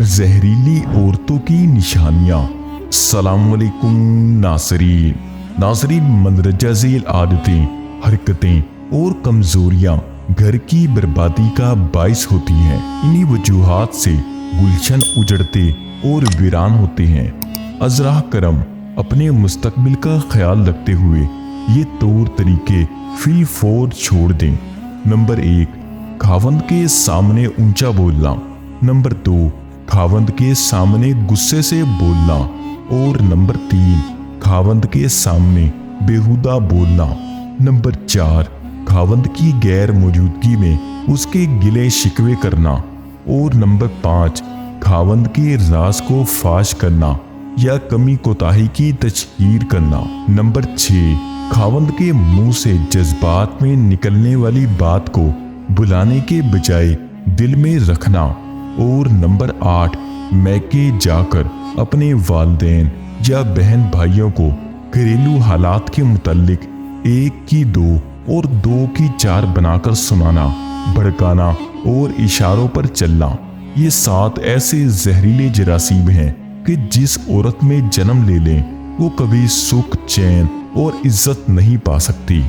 जहरीली औरतों की निशानियां। अस्सलाम वालेकुम नाज़रीन, मंदरजा झेल आदतें, हरकतें और कमजोरियां घर की बर्बादी का बाइस होती हैं। इन्हीं वजूहात से गुलशन उजड़ते और वीरान होते हैं। अज़रा करम अपने मुस्तकबिल का ख्याल रखते हुए ये तौर तरीके फी फौर छोड़ दें। नंबर 1, खावंद के सामने ऊंचा बोलना। नंबर 2, खावंद के सामने गुस्से से बोलना। और नंबर 3, खावंद के सामने बेहुदा बोलना। नंबर 4, खावंद की गैर मौजूदगी में उसके गिले शिकवे करना। और नंबर 5, खावंद के राज को फाश करना या कमी कोताही की तशहीर करना। नंबर 6, खावंद के मुंह से जज्बात में निकलने वाली बात को बुलाने के बजाय दिल में रखना। और नंबर 8, मैके जाकर अपने वालिदैन या बहन भाइयों को घरेलू हालात के मुतालिक 1 की 2 और 2 की 4 बनाकर सुनाना, भड़काना और इशारों पर चलना। ये 7 ऐसे जहरीले जरासीम हैं कि जिस औरत में जन्म ले लें वो कभी सुख, चैन और इज्जत नहीं पा सकती।